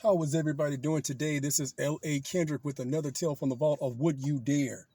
How is everybody doing today? This is L.A.Kendrick with another tale from the vault of Would You Dare.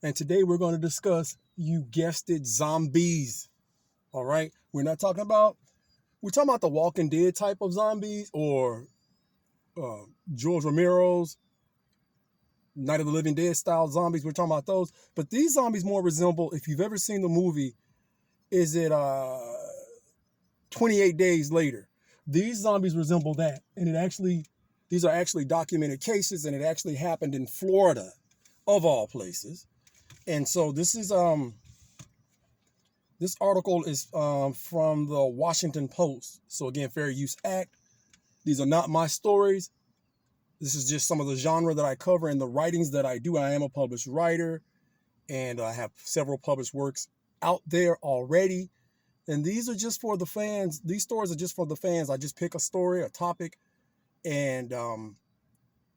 And today we're going to discuss, you guessed it, zombies. All right? We're talking about the Walking Dead type of zombies or George Romero's Night of the Living Dead style zombies. We're talking about those. But these zombies more resemble, if you've ever seen the movie, is it 28 Days Later? These zombies resemble that. And these are actually documented cases, and it actually happened in Florida, of all places. And so this article is from the Washington Post. So again, Fair Use Act. These are not my stories. This is just some of the genre that I cover and the writings that I do. I am a published writer, and I have several published works out there already. And these are just for the fans. These stories are just for the fans. I just pick a story, a topic, and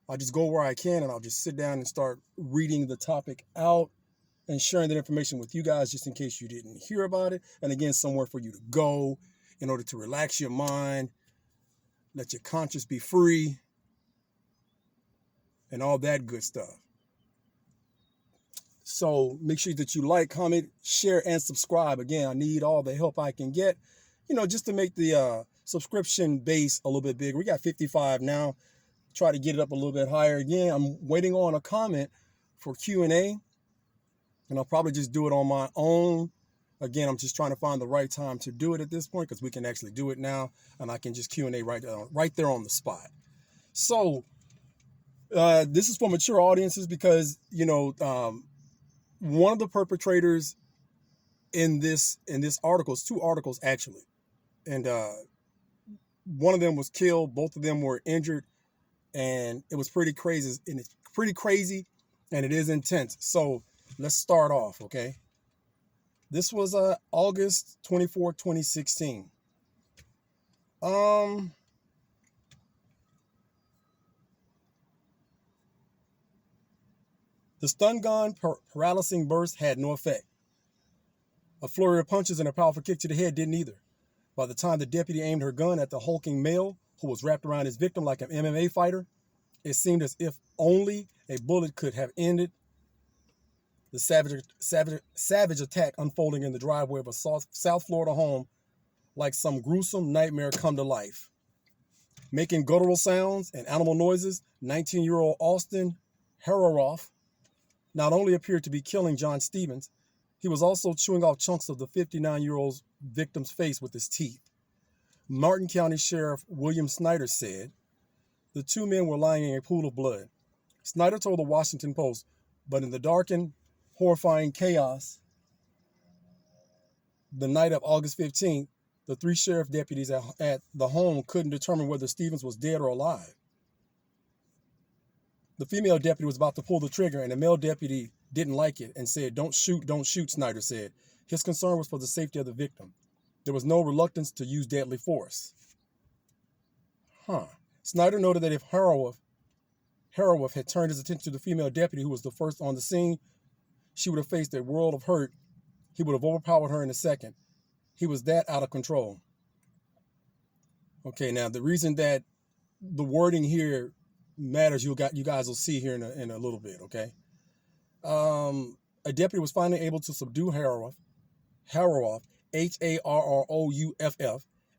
I just go where I can, and I'll just sit down and start reading the topic out and sharing that information with you guys just in case you didn't hear about it. And again, somewhere for you to go in order to relax your mind, let your conscience be free, and all that good stuff. So make sure that you like, comment, share, and subscribe. Again, I need all the help I can get, just to make the subscription base a little bit bigger. We got 55 now. Try to get it up a little bit higher. Again, I'm waiting on a comment for Q&A, and I'll probably just do it on my own. Again, I'm just trying to find the right time to do it at this point because we can actually do it now, and I can just Q&A right there on the spot. So this is for mature audiences because, one of the perpetrators in this article, it's two articles actually, and one of them was killed, both of them were injured, and it was pretty crazy, and it is intense. So let's start off, okay? This was August 24, 2016. The stun gun paralyzing burst had no effect. A flurry of punches and a powerful kick to the head didn't either. By the time the deputy aimed her gun at the hulking male who was wrapped around his victim like an MMA fighter, it seemed as if only a bullet could have ended the savage attack unfolding in the driveway of a South Florida home like some gruesome nightmare come to life. Making guttural sounds and animal noises, 19-year-old Austin Hararoff not only appeared to be killing John Stevens, he was also chewing off chunks of the 59-year-old victim's face with his teeth. Martin County Sheriff William Snyder said the two men were lying in a pool of blood. Snyder told the Washington Post, but in the darkened, horrifying chaos, the night of August 15th, the three sheriff deputies at the home couldn't determine whether Stevens was dead or alive. The female deputy was about to pull the trigger, and the male deputy didn't like it and said, don't shoot, Snyder said. His concern was for the safety of the victim. There was no reluctance to use deadly force. Snyder noted that if Hararoff had turned his attention to the female deputy who was the first on the scene, she would have faced a world of hurt. He would have overpowered her in a second. He was that out of control. Okay, now the reason that the wording here matters, you guys will see here in a little bit, okay? A deputy was finally able to subdue Hararoff, Harrouff,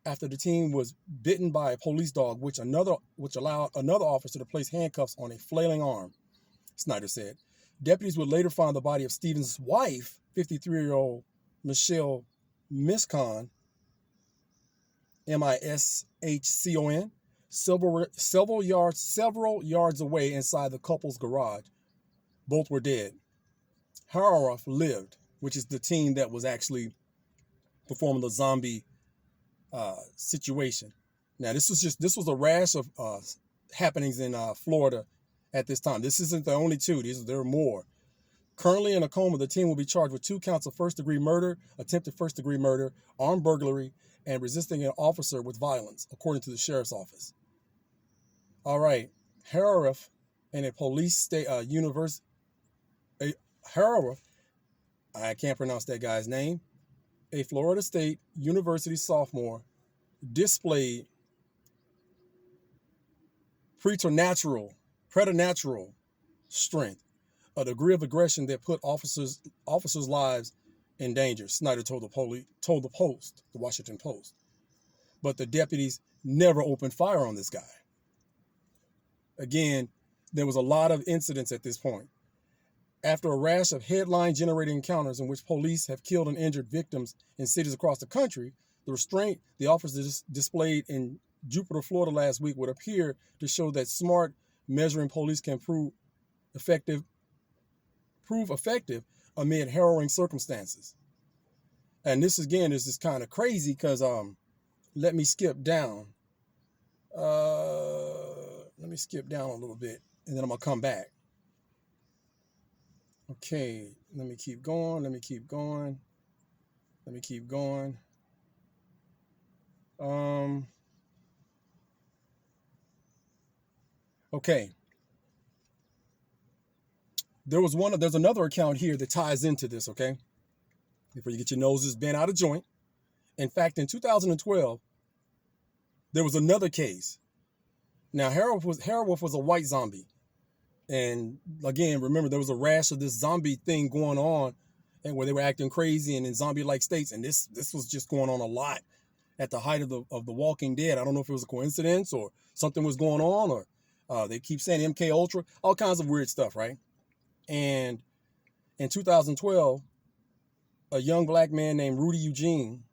after the team was bitten by a police dog, which allowed another officer to place handcuffs on a flailing arm, Snyder said. Deputies would later find the body of Stevens' wife, 53-year-old Michelle Mischon, Mischcon, several yards away inside the couple's garage. Both were dead. Hararoff lived, which is the team that was actually performing the zombie situation. Now, this was a rash of happenings in Florida at this time. This isn't the only two. There are more. Currently in a coma, the team will be charged with 2 counts of first-degree murder, attempted first-degree murder, armed burglary, and resisting an officer with violence, according to the sheriff's office. All right, Hararoff and a police state Hararoff, I can't pronounce that guy's name, a Florida State University sophomore, displayed preternatural strength, a degree of aggression that put officers' lives in danger, Snyder told the Washington Post. But the deputies never opened fire on this guy. Again, there was a lot of incidents at this point. After a rash of headline-generating encounters in which police have killed and injured victims in cities across the country, the restraint the officers displayed in Jupiter, Florida last week would appear to show that smart measuring police can prove effective amid harrowing circumstances. And this again is just kind of crazy because let me skip down. Let me skip down a little bit and then I'm gonna come back. Okay, let me keep going. Okay. There's another account here that ties into this, okay? Before you get your noses bent out of joint. In fact, in 2012, there was another case. Now, Harold was a white zombie. And again, remember, there was a rash of this zombie thing going on and where they were acting crazy and in zombie-like states. And this was just going on a lot at the height of the Walking Dead. I don't know if it was a coincidence or something was going on or they keep saying MK Ultra, all kinds of weird stuff, right? And in 2012, a young black man named Rudy Eugene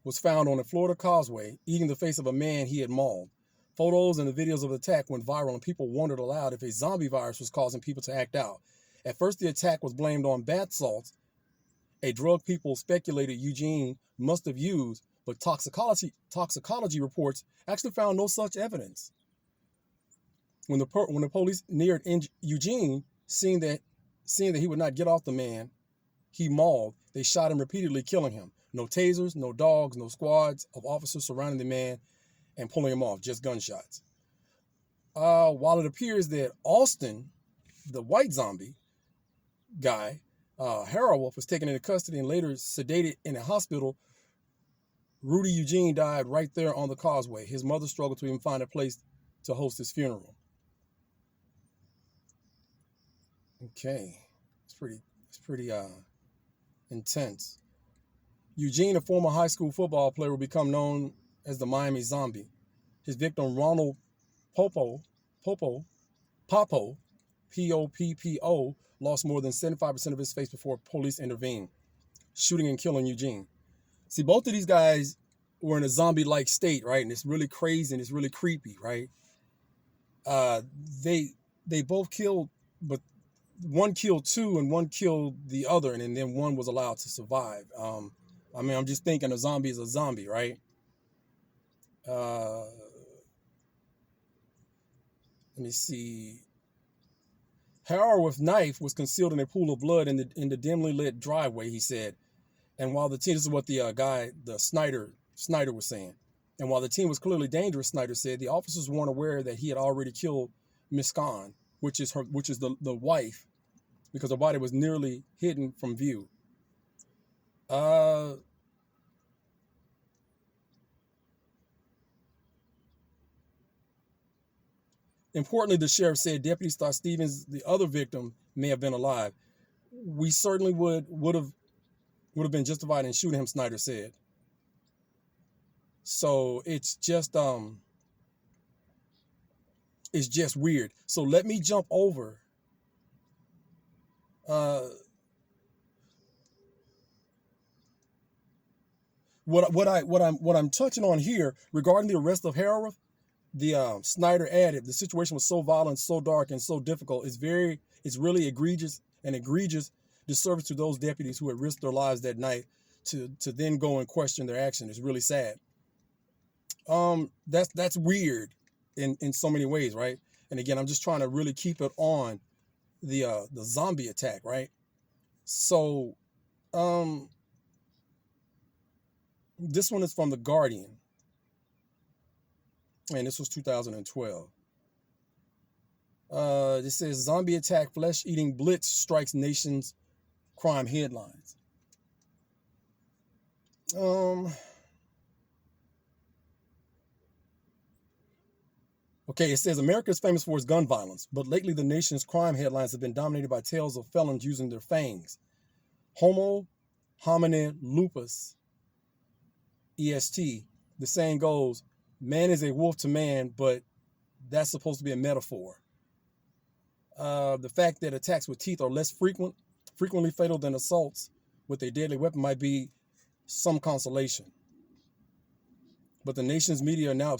was found on the Florida Causeway eating the face of a man he had mauled. Photos and the videos of the attack went viral and people wondered aloud if a zombie virus was causing people to act out. At first, the attack was blamed on bath salts, a drug people speculated Eugene must have used, but toxicology reports actually found no such evidence. When the police neared Eugene, seeing that he would not get off the man he mauled, they shot him repeatedly, killing him. No tasers, no dogs, no squads of officers surrounding the man and pulling him off, just gunshots. While it appears that Austin, the white zombie guy, Harold was taken into custody and later sedated in a hospital, Rudy Eugene died right there on the causeway. His mother struggled to even find a place to host his funeral. Okay, it's pretty intense. Eugene, a former high school football player, will become known as the Miami Zombie. His victim, Ronald Poppo, Poppo, lost more than 75% of his face before police intervened, shooting and killing Eugene. See, both of these guys were in a zombie-like state, right? And it's really crazy and it's really creepy, right? They both killed, but one killed two and one killed the other, and then one was allowed to survive. I'm just thinking a zombie is a zombie, right? Let me see. Harold's knife was concealed in a pool of blood in the dimly lit driveway, he said. And while the team, this is what the Snyder was saying. And while the team was clearly dangerous, Snyder said, the officers weren't aware that he had already killed Miss Khan, which is the wife, because her body was nearly hidden from view. Importantly, the sheriff said deputies thought Stevens, the other victim, may have been alive. We certainly would have been justified in shooting him, Snyder said. So it's just weird. So let me jump over what I'm touching on here regarding the arrest of Harold. The Snyder added, the situation was so violent, so dark, and so difficult. It's really egregious disservice to those deputies who had risked their lives that night to then go and question their action. It's really sad. That's weird in so many ways, right? And again, I'm just trying to really keep it on the zombie attack, right? So, this one is from The Guardian. And this was 2012. It says, zombie attack, flesh-eating blitz strikes nation's crime headlines. Okay, it says America is famous for its gun violence, but lately the nation's crime headlines have been dominated by tales of felons using their fangs. Homo hominin lupus, EST. The saying goes, man is a wolf to man, but that's supposed to be a metaphor. The fact that attacks with teeth are less frequently fatal than assaults with a deadly weapon might be some consolation. But the nation's media are now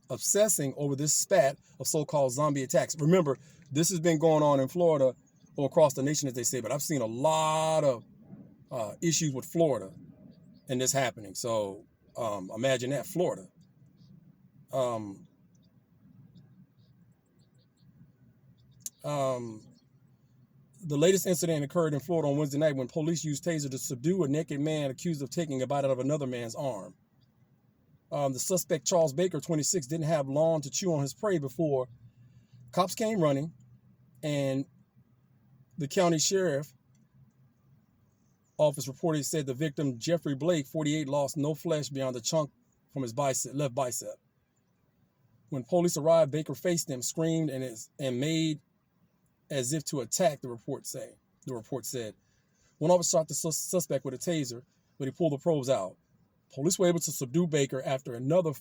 obsessing over this spat of so-called zombie attacks. Remember, this has been going on in Florida or across the nation, as they say, but I've seen a lot of issues with Florida and this happening. So imagine that, Florida. Um, the latest incident occurred in Florida on Wednesday night when police used taser to subdue a naked man accused of taking a bite out of another man's arm. The suspect, Charles Baker, 26, didn't have long to chew on his prey before cops came running, and the county sheriff office reported said the victim, Jeffrey Blake, 48, lost no flesh beyond the chunk from his left bicep. When police arrived, Baker faced them, screamed, and made as if to attack, the report said. One officer shot the suspect with a taser, but he pulled the probes out. Police were able to subdue Baker after another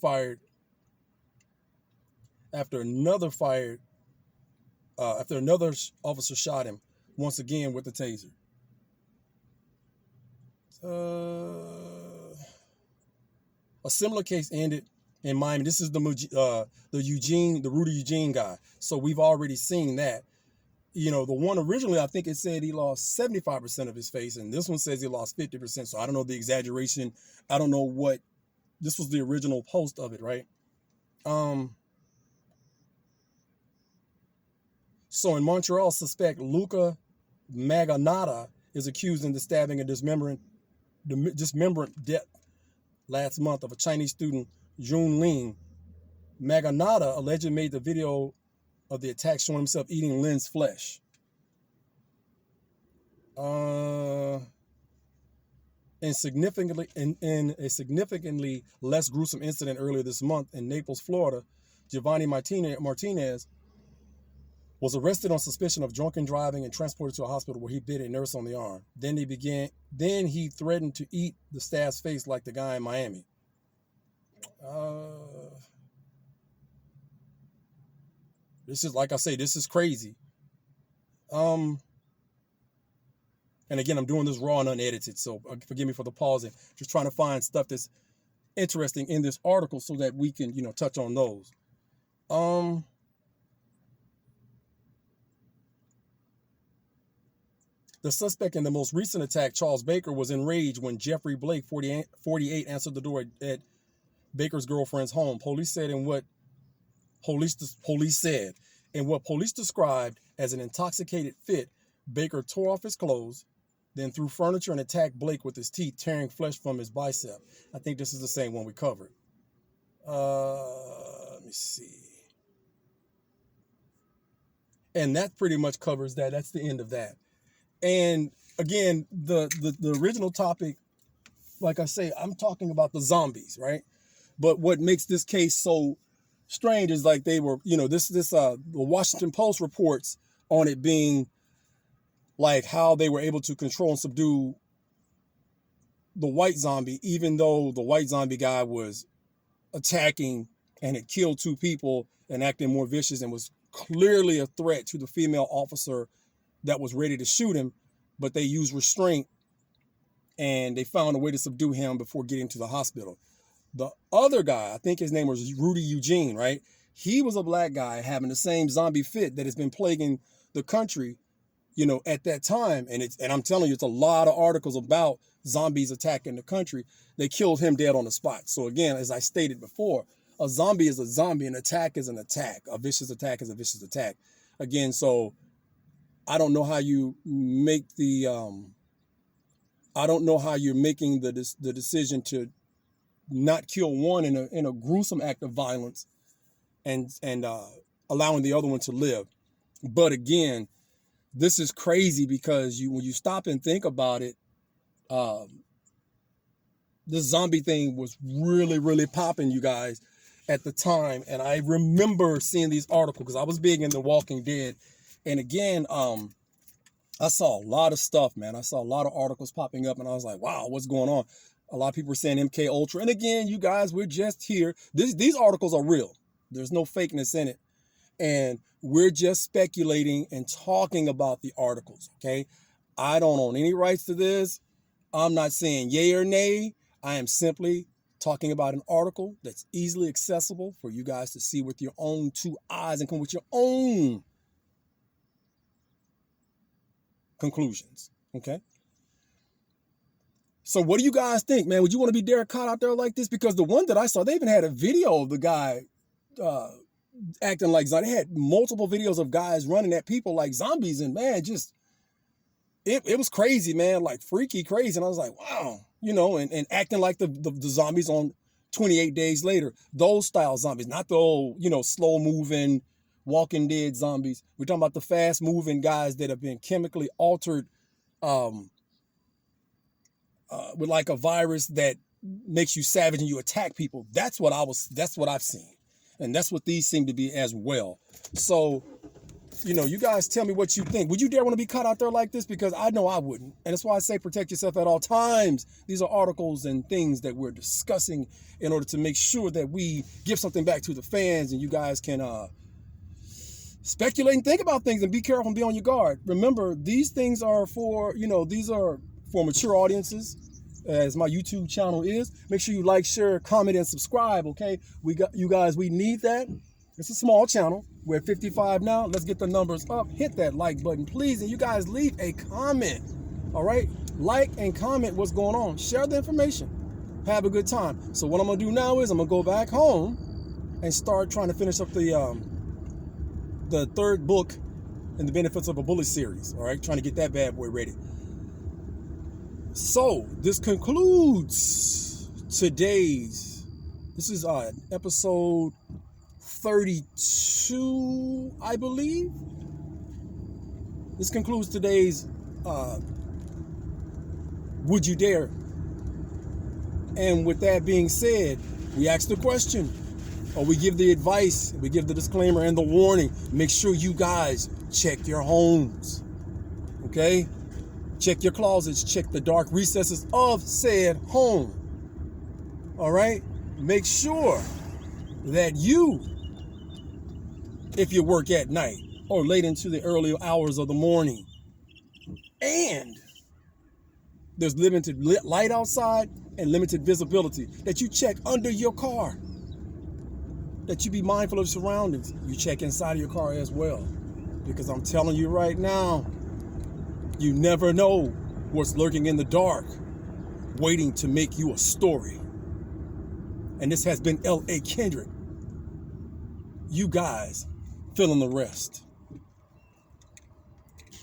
officer shot him once again with the taser. A similar case ended in Miami. This is the Rudy Eugene guy. So we've already seen that. You know, the one originally, I think it said he lost 75% of his face, and this one says he lost 50%. So I don't know the exaggeration. I don't know what. This was the original post of it, right? So in Montreal, suspect Luca Maganotta is accused in the stabbing and dismemberment death last month of a Chinese student, Jun Ling. Maganotta allegedly made the video of the attack showing himself eating Lin's flesh. In a significantly less gruesome incident earlier this month in Naples, Florida, Giovanni Martinez was arrested on suspicion of drunken driving and transported to a hospital where he bit a nurse on the arm. Then he threatened to eat the staff's face like the guy in Miami. This is, like I say, this is crazy. And again, I'm doing this raw and unedited, so forgive me for the pausing. Just trying to find stuff that's interesting in this article so that we can, touch on those. The suspect in the most recent attack, Charles Baker, was enraged when Jeffrey Blake, 48, answered the door at Baker's girlfriend's home. Police said in what police described as an intoxicated fit, Baker tore off his clothes, then threw furniture and attacked Blake with his teeth, tearing flesh from his bicep. I think this is the same one we covered. Let me see. And that pretty much covers that. That's the end of that. And again, the original topic, like I say, I'm talking about the zombies, right? But what makes this case so strange is like they were, the Washington Post reports on it being like how they were able to control and subdue the white zombie, even though the white zombie guy was attacking and had killed 2 people and acting more vicious and was clearly a threat to the female officer that was ready to shoot him, but they used restraint and they found a way to subdue him before getting to the hospital. The other guy, I think his name was Rudy Eugene, right? He was a black guy having the same zombie fit that has been plaguing the country, at that time. And I'm telling you, it's a lot of articles about zombies attacking the country. They killed him dead on the spot. So again, as I stated before, a zombie is a zombie. An attack is an attack. A vicious attack is a vicious attack. Again, so I don't know how you make I don't know how you're making the decision to not kill one in a gruesome act of violence and allowing the other one to live. But again, this is crazy because when you stop and think about it, this zombie thing was really, really popping, you guys. at the time, and I remember seeing these articles because I was big into Walking Dead. And again, I saw a lot of stuff, man. I saw a lot of articles popping up, and I was like, wow, what's going on? A lot of people were saying MK Ultra. And again, you guys, we're just here. These articles are real. There's no fakeness in it. And we're just speculating and talking about the articles, okay? I don't own any rights to this. I'm not saying yay or nay. I am simply talking about an article that's easily accessible for you guys to see with your own two eyes and come with your own conclusions, okay? So what do you guys think, man? Would you want to be Derek Cott out there like this? Because the one that I saw, they even had a video of the guy acting like zombies. They had multiple videos of guys running at people like zombies, and man, just it was crazy, man, like freaky crazy. And I was like, wow, and acting like the zombies on 28 Days Later, those style zombies, not the old, slow moving Walking Dead zombies. We're talking about the fast moving guys that have been chemically altered with like a virus that makes you savage and you attack people. That's what I've seen. And that's what these seem to be as well. So, you guys tell me what you think. Would you dare want to be caught out there like this? Because I know I wouldn't. And that's why I say protect yourself at all times. These are articles and things that we're discussing in order to make sure that we give something back to the fans and you guys can speculate and think about things and be careful and be on your guard. Remember, these things are for, these are for mature audiences, as my YouTube channel is. Make sure you like, share, comment, and subscribe, okay? We need that. It's a small channel. We're at 55 now. Let's get the numbers up. Hit that like button, please. And you guys leave a comment, all right? Like and comment what's going on. Share the information. Have a good time. So what I'm going to do now is I'm going to go back home and start trying to finish up the third book in the Benefits of a Bullet series, all right? Trying to get that bad boy ready. So this concludes this is episode 32, I believe. This concludes today's Would You Dare? And with that being said, we ask the question, or we give the advice, we give the disclaimer and the warning. Make sure you guys check your homes, okay? Check your closets, check the dark recesses of said home, all right? Make sure that if you work at night or late into the early hours of the morning, and there's limited light outside and limited visibility, that you check under your car, that you be mindful of surroundings. You check inside of your car as well, because I'm telling you right now, you never know what's lurking in the dark, waiting to make you a story. And this has been L.A.Kendrick. You guys fill in the rest.